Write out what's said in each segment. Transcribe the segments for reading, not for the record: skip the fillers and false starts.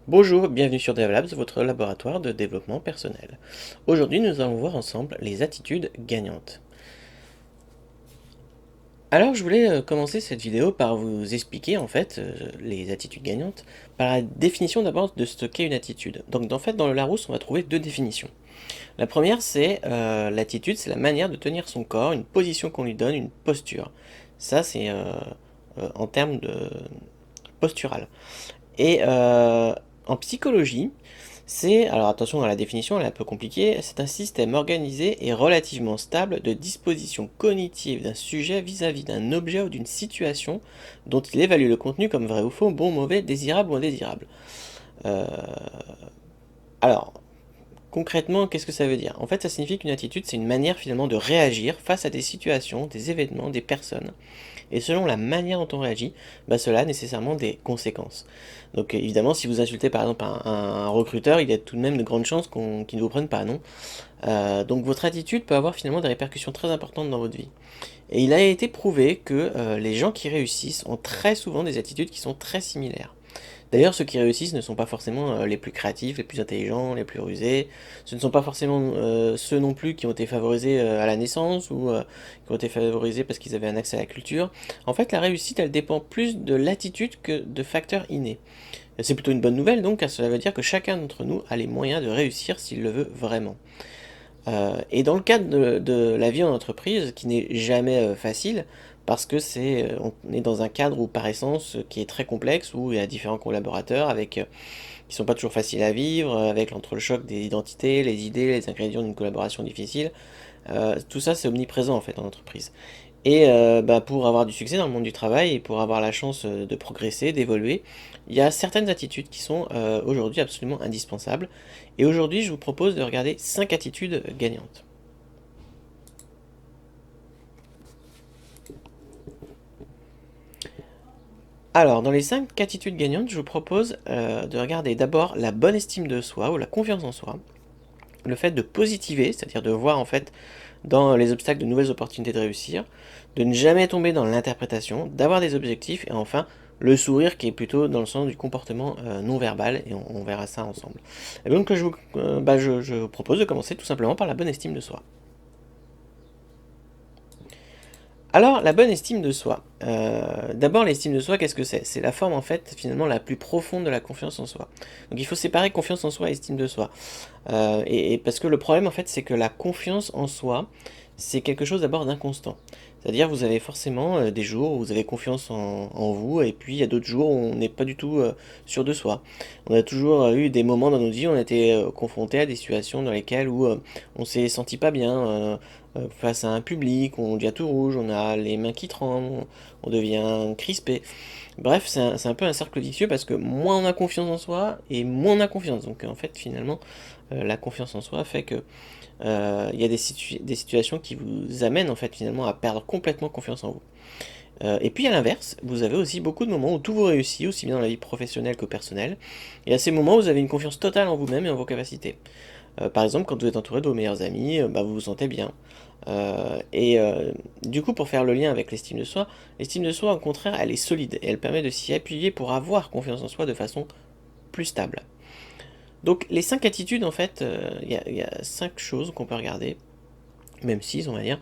Bonjour, bienvenue sur DevLabs, votre laboratoire de développement personnel. Aujourd'hui, nous allons voir ensemble les attitudes gagnantes. Alors, je voulais commencer cette vidéo par vous expliquer en fait les attitudes gagnantes par la définition d'abord de ce qu'est une attitude. Donc, en fait, dans le Larousse, on va trouver deux définitions. La première, c'est l'attitude, c'est la manière de tenir son corps, une position qu'on lui donne, une posture. Ça, c'est en termes de postural. Et en psychologie, alors attention à la définition, elle est un peu compliquée, c'est un système organisé et relativement stable de disposition cognitive d'un sujet vis-à-vis d'un objet ou d'une situation dont il évalue le contenu comme vrai ou faux, bon, mauvais, désirable ou indésirable. Euh, alors, concrètement, qu'est-ce que ça veut dire? En fait, ça signifie qu'une attitude, c'est une manière finalement de réagir face à des situations, des événements, des personnes. Et selon la manière dont on réagit, cela a nécessairement des conséquences. Donc évidemment, si vous insultez par exemple un recruteur, il y a tout de même de grandes chances qu'il ne vous prenne pas, non? Donc votre attitude peut avoir finalement des répercussions très importantes dans votre vie. Et il a été prouvé que les gens qui réussissent ont très souvent des attitudes qui sont très similaires. D'ailleurs, ceux qui réussissent ne sont pas forcément les plus créatifs, les plus intelligents, les plus rusés. Ce ne sont pas forcément ceux non plus qui ont été favorisés à la naissance ou qui ont été favorisés parce qu'ils avaient un accès à la culture. En fait, la réussite, elle dépend plus de l'attitude que de facteurs innés. C'est plutôt une bonne nouvelle donc, car cela veut dire que chacun d'entre nous a les moyens de réussir s'il le veut vraiment. Et dans le cadre de la vie en entreprise, qui n'est jamais facile, parce que on est dans un cadre où par essence qui est très complexe, où il y a différents collaborateurs qui sont pas toujours faciles à vivre, avec l'entrechoc des identités, les idées, les ingrédients d'une collaboration difficile. Tout ça c'est omniprésent en fait en entreprise. Et pour avoir du succès dans le monde du travail et pour avoir la chance de progresser, d'évoluer, il y a certaines attitudes qui sont aujourd'hui absolument indispensables. Et aujourd'hui, je vous propose de regarder 5 attitudes gagnantes. Alors, dans les 5 attitudes gagnantes, je vous propose de regarder d'abord la bonne estime de soi ou la confiance en soi, le fait de positiver, c'est-à-dire de voir en fait dans les obstacles de nouvelles opportunités de réussir, de ne jamais tomber dans l'interprétation, d'avoir des objectifs, et enfin le sourire qui est plutôt dans le sens du comportement non verbal, et on verra ça ensemble. Et donc je vous propose de commencer tout simplement par la bonne estime de soi. Alors, la bonne estime de soi. D'abord, l'estime de soi, qu'est-ce que c'est? C'est la forme, en fait, finalement, la plus profonde de la confiance en soi. Donc, il faut séparer confiance en soi et estime de soi. Et parce que le problème, en fait, c'est que la confiance en soi, c'est quelque chose d'abord d'inconstant. C'est-à-dire, vous avez forcément des jours où vous avez confiance en vous, et puis il y a d'autres jours où on n'est pas du tout sûr de soi. On a toujours eu des moments dans nos vies où on a été confronté à des situations dans lesquelles où on s'est senti pas bien face à un public, où on devient tout rouge, on a les mains qui tremblent, on devient crispé. Bref, c'est un peu un cercle vicieux parce que moins on a confiance en soi et moins on a confiance. Donc en fait, finalement, la confiance en soi fait que il y a des situations qui vous amènent en fait finalement à perdre complètement confiance en vous. Et puis à l'inverse, vous avez aussi beaucoup de moments où tout vous réussit, aussi bien dans la vie professionnelle que personnelle. Et à ces moments, vous avez une confiance totale en vous-même et en vos capacités. Par exemple, quand vous êtes entouré de vos meilleurs amis, vous vous sentez bien. Du coup, pour faire le lien avec l'estime de soi, au contraire, elle est solide et elle permet de s'y appuyer pour avoir confiance en soi de façon plus stable. Donc, les 5 attitudes, en fait, il y a 5 choses qu'on peut regarder, même 6 on va dire,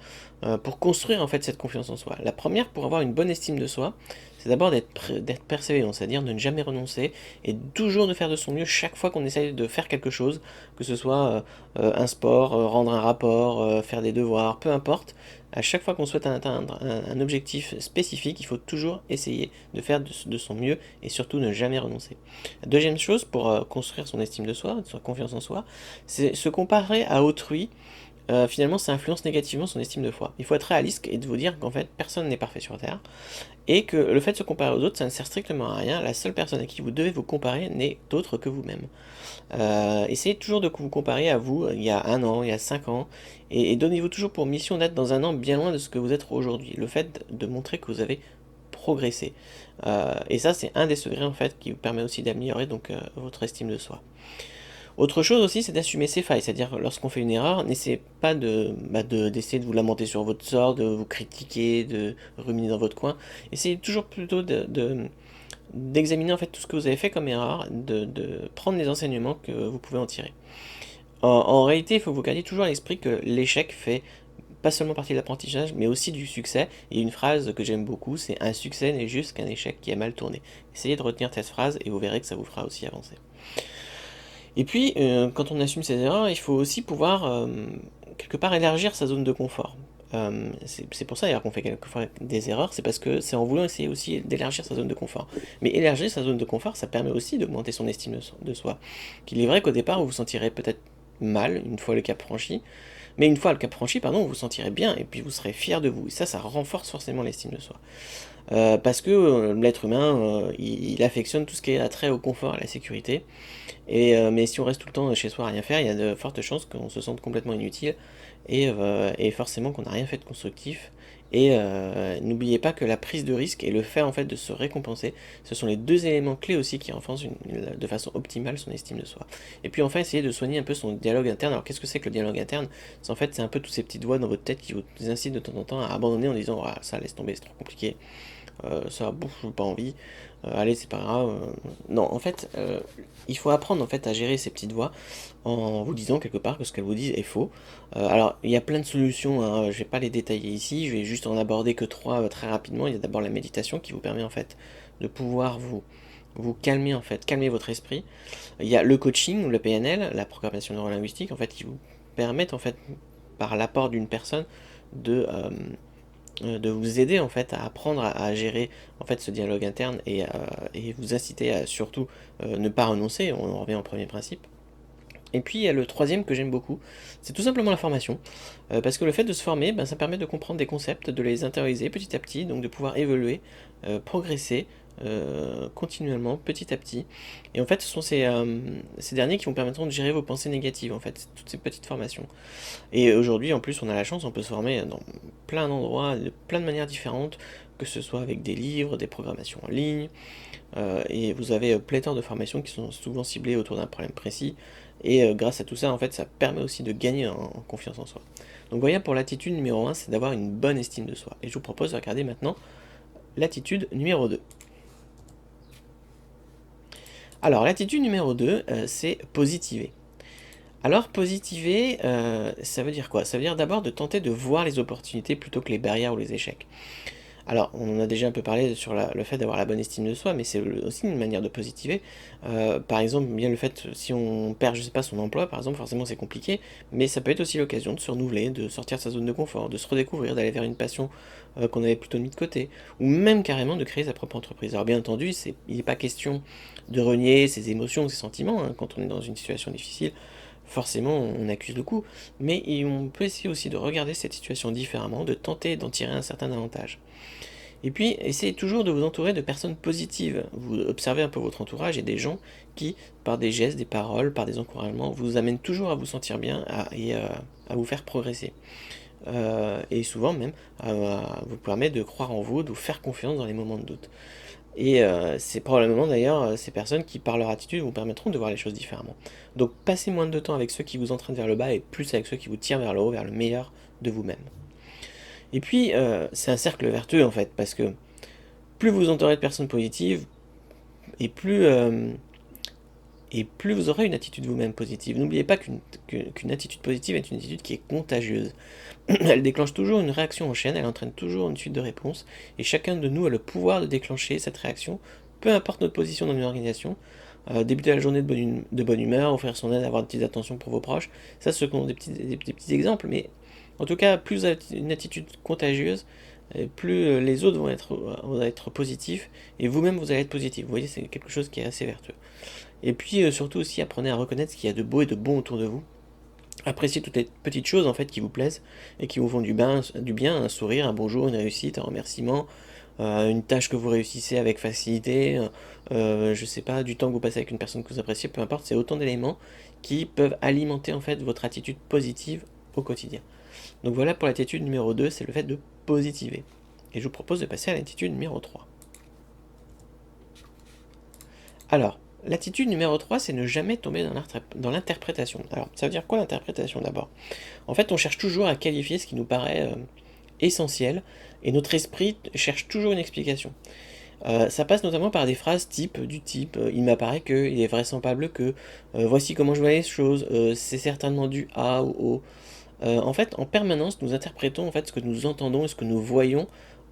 pour construire en fait cette confiance en soi. La première, pour avoir une bonne estime de soi, c'est d'abord d'être persévérant, c'est-à-dire de ne jamais renoncer et toujours de faire de son mieux chaque fois qu'on essaye de faire quelque chose, que ce soit un sport, rendre un rapport, faire des devoirs, peu importe. À chaque fois qu'on souhaite atteindre un objectif spécifique, il faut toujours essayer de faire de son mieux et surtout ne jamais renoncer. La deuxième chose pour construire son estime de soi, sa confiance en soi, c'est se comparer à autrui. Finalement, ça influence négativement son estime de soi. Il faut être réaliste et de vous dire qu'en fait, personne n'est parfait sur Terre, et que le fait de se comparer aux autres, ça ne sert strictement à rien. La seule personne à qui vous devez vous comparer n'est autre que vous-même. Essayez toujours de vous comparer à vous il y a un an, il y a 5 ans, et donnez-vous toujours pour mission d'être dans un an bien loin de ce que vous êtes aujourd'hui. Le fait de montrer que vous avez progressé. Et ça, c'est un des secrets en fait qui vous permet aussi d'améliorer donc votre estime de soi. Autre chose aussi, c'est d'assumer ses failles, c'est-à-dire lorsqu'on fait une erreur, n'essayez pas d'essayer de vous lamenter sur votre sort, de vous critiquer, de ruminer dans votre coin. Essayez toujours plutôt d'examiner en fait tout ce que vous avez fait comme erreur, de prendre les enseignements que vous pouvez en tirer. En réalité, il faut que vous gardiez toujours à l'esprit que l'échec fait pas seulement partie de l'apprentissage, mais aussi du succès. Et une phrase que j'aime beaucoup, c'est un succès n'est juste qu'un échec qui a mal tourné. Essayez de retenir cette phrase et vous verrez que ça vous fera aussi avancer. Et puis, quand on assume ses erreurs, il faut aussi pouvoir, quelque part, élargir sa zone de confort. C'est pour ça d'ailleurs qu'on fait quelquefois des erreurs, c'est parce que c'est en voulant essayer aussi d'élargir sa zone de confort. Mais élargir sa zone de confort, ça permet aussi d'augmenter son estime de soi. Qu'il est vrai qu'au départ, vous vous sentirez peut-être mal, une fois le cap franchi, mais une fois le cap franchi, pardon, vous vous sentirez bien, et puis vous serez fier de vous. Et ça renforce forcément l'estime de soi. Parce que l'être humain, il affectionne tout ce qui est attrait au confort, à la sécurité. Mais si on reste tout le temps chez soi à rien faire, il y a de fortes chances qu'on se sente complètement inutile et forcément qu'on n'a rien fait de constructif. Et n'oubliez pas que la prise de risque et le fait en fait de se récompenser, ce sont les deux éléments clés aussi qui renforcent de façon optimale son estime de soi. Et puis enfin, essayez de soigner un peu son dialogue interne. Alors qu'est-ce que c'est que le dialogue interne? C'est un peu toutes ces petites voix dans votre tête qui vous incitent de temps en temps à abandonner en disant oh, ça laisse tomber, c'est trop compliqué. Ça, bouffe, j'ai pas envie, allez, c'est pas grave. Non, en fait, il faut apprendre en fait à gérer ces petites voix en vous disant quelque part que ce qu'elles vous disent est faux. Alors, il y a plein de solutions, hein, je vais pas les détailler ici, je vais juste en aborder que trois très rapidement. Il y a d'abord la méditation qui vous permet en fait de pouvoir vous calmer en fait, calmer votre esprit. Il y a le coaching ou le PNL, la programmation neurolinguistique en fait, qui vous permettent en fait, par l'apport d'une personne, de de vous aider en fait à apprendre à gérer en fait ce dialogue interne et vous inciter à surtout ne pas renoncer, on revient au premier principe. Et puis il y a le troisième que j'aime beaucoup, c'est tout simplement la formation. Parce que le fait de se former, ben, ça permet de comprendre des concepts, de les intérioriser petit à petit, donc de pouvoir évoluer, progresser continuellement, petit à petit. Et en fait, ce sont ces derniers qui vous permettront de gérer vos pensées négatives, en fait, toutes ces petites formations. Et aujourd'hui, en plus, on a la chance, on peut se former dans plein d'endroits, de plein de manières différentes, que ce soit avec des livres, des programmations en ligne, et vous avez pléthore de formations qui sont souvent ciblées autour d'un problème précis, et grâce à tout ça, en fait, ça permet aussi de gagner en confiance en soi. Donc voilà, pour l'attitude numéro 1, c'est d'avoir une bonne estime de soi. Et je vous propose de regarder maintenant l'attitude numéro 2. Alors, l'attitude numéro 2, c'est positiver. Alors, positiver, ça veut dire quoi? Ça veut dire d'abord de tenter de voir les opportunités plutôt que les barrières ou les échecs. Alors, on en a déjà un peu parlé sur le fait d'avoir la bonne estime de soi, mais c'est aussi une manière de positiver. Par exemple, bien le fait, si on perd, je sais pas, son emploi, par exemple, forcément c'est compliqué, mais ça peut être aussi l'occasion de se renouveler, de sortir de sa zone de confort, de se redécouvrir, d'aller vers une passion qu'on avait plutôt mis de côté, ou même carrément de créer sa propre entreprise. Alors bien entendu, il n'est pas question de renier ses émotions, ses sentiments, hein, quand on est dans une situation difficile. Forcément, on accuse le coup, mais on peut essayer aussi de regarder cette situation différemment, de tenter d'en tirer un certain avantage. Et puis, essayez toujours de vous entourer de personnes positives. Vous observez un peu votre entourage et des gens qui, par des gestes, des paroles, par des encouragements, vous amènent toujours à vous sentir bien et à vous faire progresser. Et souvent même, vous permet de croire en vous, de vous faire confiance dans les moments de doute. Et c'est probablement d'ailleurs ces personnes qui, par leur attitude, vous permettront de voir les choses différemment. Donc passez moins de temps avec ceux qui vous entraînent vers le bas et plus avec ceux qui vous tirent vers le haut, vers le meilleur de vous-même. Et puis, c'est un cercle vertueux en fait, parce que plus vous entourez de personnes positives, et plus vous aurez une attitude vous-même positive. N'oubliez pas qu'une attitude positive est une attitude qui est contagieuse. Elle déclenche toujours une réaction en chaîne, elle entraîne toujours une suite de réponses, et chacun de nous a le pouvoir de déclencher cette réaction, peu importe notre position dans une organisation. Débuter la journée de bonne humeur, offrir son aide, avoir de petites attentions pour vos proches, ça ce sont des petits exemples, mais en tout cas, plus vous avez une attitude contagieuse, plus les autres vont être positifs, et vous-même vous allez être positif. Vous voyez, c'est quelque chose qui est assez vertueux. Et puis surtout aussi, apprenez à reconnaître ce qu'il y a de beau et de bon autour de vous. Appréciez toutes les petites choses en fait qui vous plaisent et qui vous font du bien, un sourire, un bonjour, une réussite, un remerciement, une tâche que vous réussissez avec facilité, je sais pas, du temps que vous passez avec une personne que vous appréciez, peu importe, c'est autant d'éléments qui peuvent alimenter en fait votre attitude positive au quotidien. Donc voilà pour l'attitude numéro 2, c'est le fait de positiver. Et je vous propose de passer à l'attitude numéro 3. Alors, l'attitude numéro 3, c'est ne jamais tomber dans l'interprétation. Alors, ça veut dire quoi l'interprétation d'abord? En fait, on cherche toujours à qualifier ce qui nous paraît essentiel, et notre esprit cherche toujours une explication. Ça passe notamment par des phrases du type il m'apparaît que, il est vraisemblable que, voici comment je vois les choses, c'est certainement dû à ou au. En fait, en permanence, nous interprétons en fait ce que nous entendons et ce que nous voyons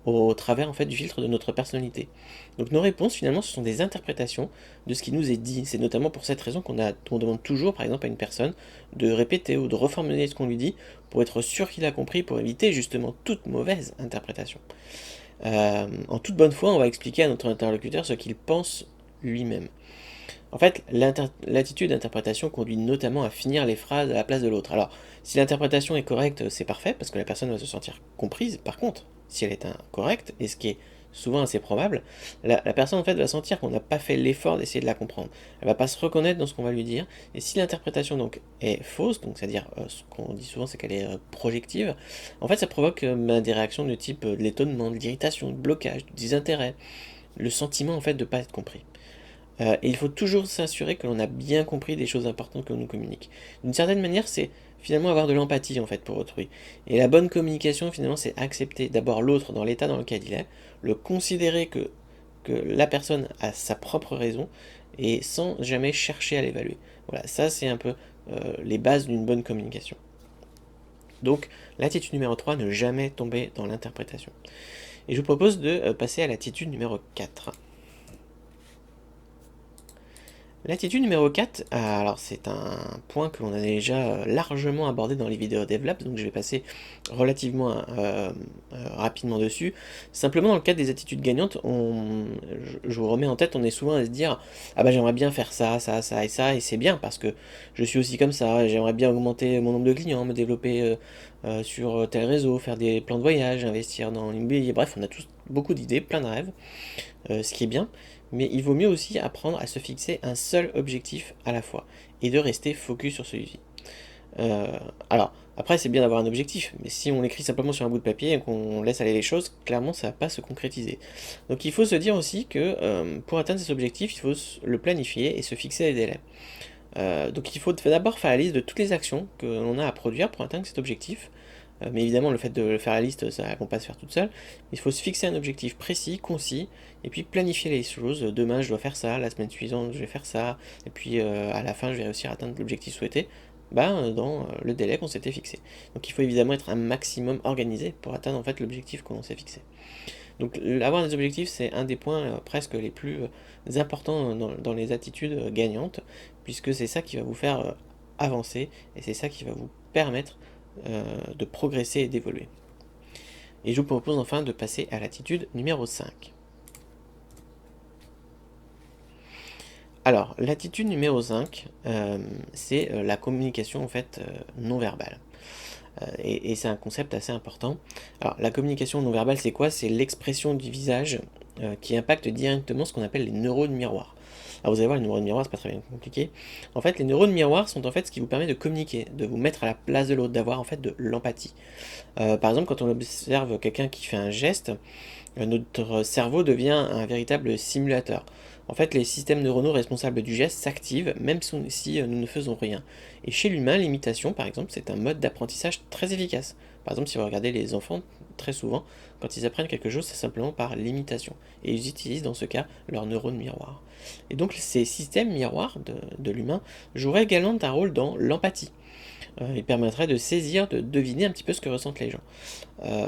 au travers en fait du filtre de notre personnalité. Donc nos réponses finalement ce sont des interprétations de ce qui nous est dit. C'est notamment pour cette raison qu'on demande toujours par exemple à une personne de répéter ou de reformuler ce qu'on lui dit pour être sûr qu'il a compris, pour éviter justement toute mauvaise interprétation. En toute bonne foi, on va expliquer à notre interlocuteur ce qu'il pense lui-même. En fait, l'attitude d'interprétation conduit notamment à finir les phrases à la place de l'autre. Alors, si l'interprétation est correcte, c'est parfait, parce que la personne va se sentir comprise. Par contre, si elle est incorrecte, et ce qui est souvent assez probable, la personne en fait va sentir qu'on n'a pas fait l'effort d'essayer de la comprendre. Elle va pas se reconnaître dans ce qu'on va lui dire. Et si l'interprétation donc est fausse, donc c'est-à-dire ce qu'on dit souvent c'est qu'elle est projective, en fait ça provoque des réactions de type de l'étonnement, de l'irritation, du blocage, du désintérêt, le sentiment en fait de ne pas être compris. Et il faut toujours s'assurer que l'on a bien compris des choses importantes que l'on nous communique. D'une certaine manière, c'est finalement avoir de l'empathie en fait pour autrui. Et la bonne communication, finalement, c'est accepter d'abord l'autre dans l'état dans lequel il est, le considérer que la personne a sa propre raison, et sans jamais chercher à l'évaluer. Voilà, ça c'est un peu les bases d'une bonne communication. Donc, l'attitude numéro 3, ne jamais tomber dans l'interprétation. Et je vous propose de passer à l'attitude numéro 4. L'attitude numéro 4, alors c'est un point que l'on a déjà largement abordé dans les vidéos DevLab, donc je vais passer relativement rapidement dessus. Simplement dans le cadre des attitudes gagnantes, je vous remets en tête, on est souvent à se dire ah bah j'aimerais bien faire ça, ça, ça et ça, et c'est bien parce que je suis aussi comme ça, j'aimerais bien augmenter mon nombre de clients, me développer sur tel réseau, faire des plans de voyage, investir dans l'immobilier, bref, on a tous beaucoup d'idées, plein de rêves, ce qui est bien, mais il vaut mieux aussi apprendre à se fixer un seul objectif à la fois et de rester focus sur celui-ci. Euh, alors, après, c'est bien d'avoir un objectif, mais si on l'écrit simplement sur un bout de papier et qu'on laisse aller les choses, clairement, ça va pas se concrétiser. Donc, il faut se dire aussi que pour atteindre cet objectif, il faut le planifier et se fixer des délais. Donc, il faut d'abord faire la liste de toutes les actions que l'on a à produire pour atteindre cet objectif. Mais évidemment, le fait de faire la liste, ça ne va pas se faire toute seule. Il faut se fixer un objectif précis, concis, et puis planifier les choses. Demain, je dois faire ça, la semaine suivante, je vais faire ça, et puis à la fin, je vais réussir à atteindre l'objectif souhaité, dans le délai qu'on s'était fixé. Donc il faut évidemment être un maximum organisé pour atteindre en fait l'objectif qu'on s'est fixé. Donc avoir des objectifs, c'est un des points presque les plus importants dans les attitudes gagnantes, puisque c'est ça qui va vous faire avancer, et c'est ça qui va vous permettre de progresser et d'évoluer. Et je vous propose enfin de passer à l'attitude numéro 5. Alors, l'attitude numéro 5, c'est la communication en fait non verbale. Et c'est un concept assez important. Alors, la communication non verbale, c'est quoi? C'est l'expression du visage qui impacte directement ce qu'on appelle les neurones miroirs. Alors vous allez voir, les neurones miroirs, c'est pas très bien compliqué. En fait, les neurones miroirs sont en fait ce qui vous permet de communiquer, de vous mettre à la place de l'autre, d'avoir en fait de l'empathie. Par exemple, quand on observe quelqu'un qui fait un geste, notre cerveau devient un véritable simulateur. En fait, les systèmes neuronaux responsables du geste s'activent même si nous ne faisons rien. Et chez l'humain, l'imitation, par exemple, c'est un mode d'apprentissage très efficace. Par exemple, si vous regardez les enfants, très souvent, quand ils apprennent quelque chose, c'est simplement par l'imitation. Et ils utilisent dans ce cas leurs neurones miroirs. Et donc ces systèmes miroirs de l'humain joueraient également un rôle dans l'empathie. Il permettrait de saisir, de deviner un petit peu ce que ressentent les gens.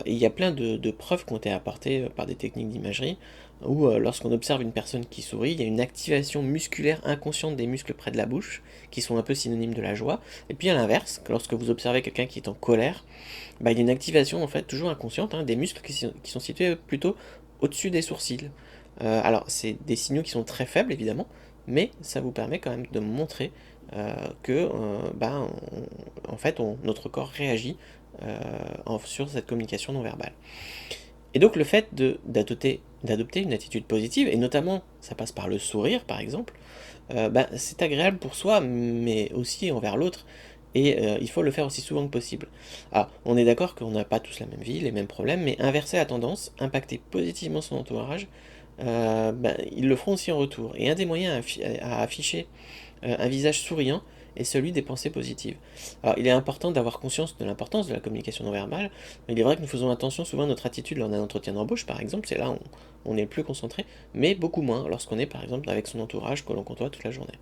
Et il y a plein de preuves qui ont été apportées par des techniques d'imagerie, où lorsqu'on observe une personne qui sourit, il y a une activation musculaire inconsciente des muscles près de la bouche, qui sont un peu synonymes de la joie. Et puis à l'inverse, lorsque vous observez quelqu'un qui est en colère, il y a une activation en fait toujours inconsciente des muscles qui sont situés plutôt au-dessus des sourcils. Alors c'est des signaux qui sont très faibles évidemment, mais ça vous permet quand même de montrer que en fait notre corps réagit sur cette communication non verbale. Et donc le fait d'adopter une attitude positive, et notamment ça passe par le sourire par exemple, c'est agréable pour soi, mais aussi envers l'autre, et il faut le faire aussi souvent que possible. Alors, on est d'accord qu'on n'a pas tous la même vie, les mêmes problèmes, mais inverser la tendance, impacter positivement son entourage, ils le feront aussi en retour. Et un des moyens à afficher un visage souriant et celui des pensées positives. Alors, il est important d'avoir conscience de l'importance de la communication non verbale, mais il est vrai que nous faisons attention souvent à notre attitude lors d'un entretien d'embauche, par exemple, c'est là où on est le plus concentré, mais beaucoup moins lorsqu'on est, par exemple, avec son entourage que l'on côtoie toute la journée.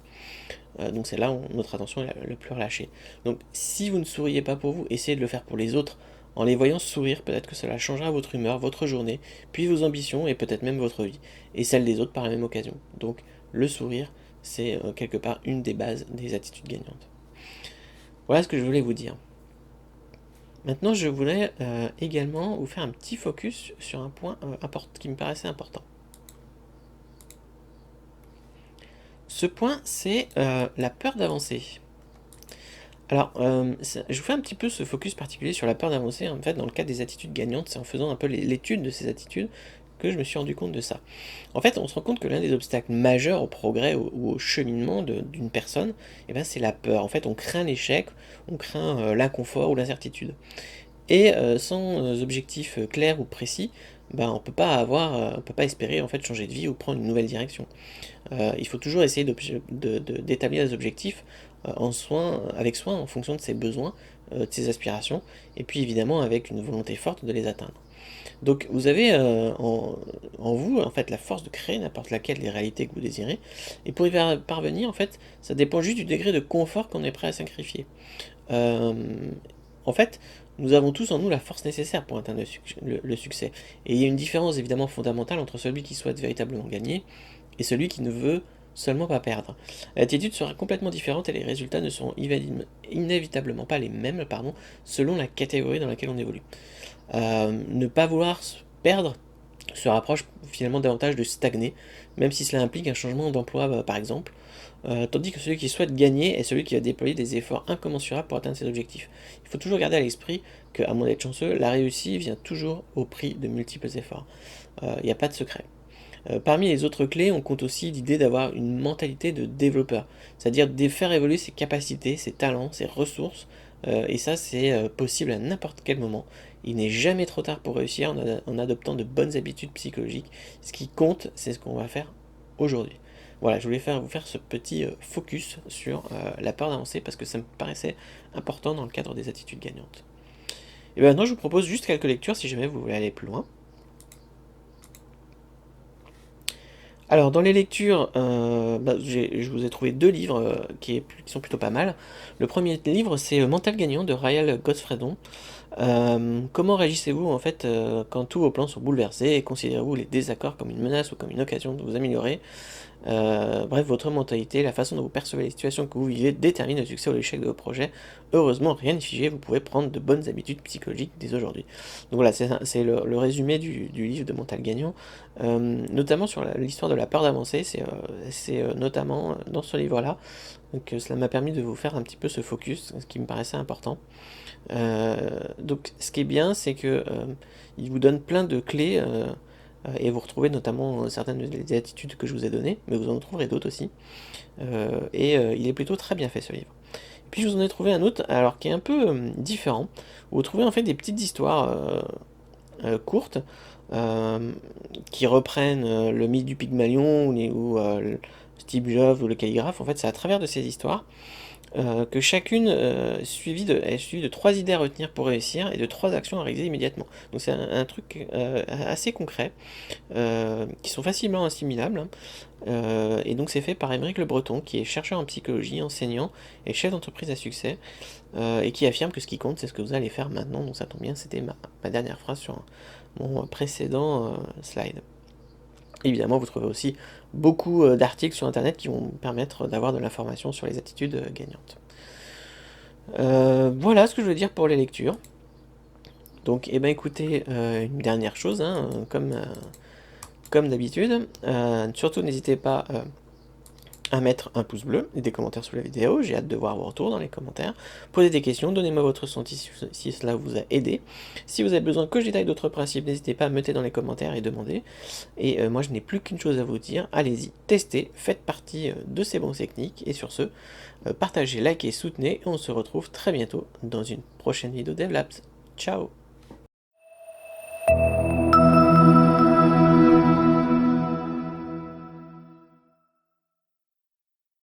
Donc c'est là où notre attention est le plus relâchée. Donc si vous ne souriez pas pour vous, essayez de le faire pour les autres. En les voyant sourire, peut-être que cela changera votre humeur, votre journée, puis vos ambitions et peut-être même votre vie, et celle des autres par la même occasion. Donc le sourire, c'est quelque part une des bases des attitudes gagnantes. Voilà ce que je voulais vous dire. Maintenant, je voulais également vous faire un petit focus sur un point qui me paraissait important. Ce point, c'est la peur d'avancer. Alors, je vous fais un petit peu ce focus particulier sur la peur d'avancer, en fait, dans le cadre des attitudes gagnantes, c'est en faisant un peu l'étude de ces attitudes que je me suis rendu compte de ça. En fait, on se rend compte que l'un des obstacles majeurs au progrès ou au cheminement d'une personne, eh ben, c'est la peur. En fait, on craint l'échec, on craint l'inconfort ou l'incertitude. Et sans objectif clair ou précis, ben, on peut pas espérer en fait changer de vie ou prendre une nouvelle direction. Il faut toujours essayer d'établir des objectifs avec soin en fonction de ses besoins, de ses aspirations, et puis évidemment avec une volonté forte de les atteindre. Donc vous avez en vous en fait la force de créer n'importe laquelle des réalités que vous désirez, et pour y parvenir en fait ça dépend juste du degré de confort qu'on est prêt à sacrifier. Euh, En fait, nous avons tous en nous la force nécessaire pour atteindre le succès. Et il y a une différence évidemment fondamentale entre celui qui souhaite véritablement gagner et celui qui ne veut seulement pas perdre. L'attitude sera complètement différente et les résultats ne seront inévitablement pas les mêmes selon la catégorie dans laquelle on évolue. Ne pas vouloir perdre se rapproche finalement davantage de stagner, même si cela implique un changement d'emploi par exemple, tandis que celui qui souhaite gagner est celui qui va déployer des efforts incommensurables pour atteindre ses objectifs. Il faut toujours garder à l'esprit que, à moins d'être chanceux, la réussite vient toujours au prix de multiples efforts. Il n'y a pas de secret. Parmi les autres clés, on compte aussi l'idée d'avoir une mentalité de développeur, c'est-à-dire de faire évoluer ses capacités, ses talents, ses ressources, et ça c'est possible à n'importe quel moment. Il n'est jamais trop tard pour réussir en adoptant de bonnes habitudes psychologiques. Ce qui compte, c'est ce qu'on va faire aujourd'hui. Voilà, je voulais vous faire ce petit focus sur la peur d'avancer parce que ça me paraissait important dans le cadre des attitudes gagnantes. Et maintenant, je vous propose juste quelques lectures si jamais vous voulez aller plus loin. Alors, dans les lectures, je vous ai trouvé deux livres qui sont plutôt pas mal. Le premier livre, c'est Mental gagnant de Ryan Godfredon. Comment réagissez-vous en fait quand tous vos plans sont bouleversés et considérez-vous les désaccords comme une menace ou comme une occasion de vous améliorer? Bref, votre mentalité, la façon dont vous percevez les situations que vous vivez détermine le succès ou l'échec de vos projets. Heureusement, rien n'est figé, vous pouvez prendre de bonnes habitudes psychologiques dès aujourd'hui. Donc voilà, c'est le résumé du livre de Mental Gagnant, notamment sur l'histoire de la peur d'avancer, c'est notamment dans ce livre-là. Donc cela m'a permis de vous faire un petit peu ce focus, ce qui me paraissait important. Donc ce qui est bien, c'est que il vous donne plein de clés et vous retrouvez notamment certaines des attitudes que je vous ai données, mais vous en trouverez d'autres aussi. Il est plutôt très bien fait ce livre. Puis je vous en ai trouvé un autre, alors qui est un peu différent, où vous trouvez en fait des petites histoires courtes qui reprennent le mythe du Pygmalion ou Steve Jobs ou le calligraphe. En fait, c'est à travers de ces histoires que chacune est suivie de 3 idées à retenir pour réussir et de 3 actions à réaliser immédiatement. Donc c'est un truc assez concret, qui sont facilement assimilables, hein. Et donc c'est fait par Aymeric Le Breton, qui est chercheur en psychologie, enseignant et chef d'entreprise à succès, et qui affirme que ce qui compte, c'est ce que vous allez faire maintenant. Donc ça tombe bien, c'était ma dernière phrase sur mon précédent slide. Évidemment, vous trouvez aussi beaucoup d'articles sur Internet qui vont vous permettre d'avoir de l'information sur les attitudes gagnantes. Voilà ce que je veux dire pour les lectures. Donc, eh ben, écoutez, une dernière chose, hein, comme d'habitude, surtout n'hésitez pas à mettre un pouce bleu et des commentaires sous la vidéo. J'ai hâte de voir vos retours dans les commentaires. Posez des questions, donnez-moi votre ressenti si cela vous a aidé. Si vous avez besoin que je détaille d'autres principes, n'hésitez pas à me mettre dans les commentaires et demander. Et moi, je n'ai plus qu'une chose à vous dire. Allez-y, testez, faites partie de ces bons techniques. Et sur ce, partagez, likez, soutenez. Et on se retrouve très bientôt dans une prochaine vidéo DevLabs. Ciao!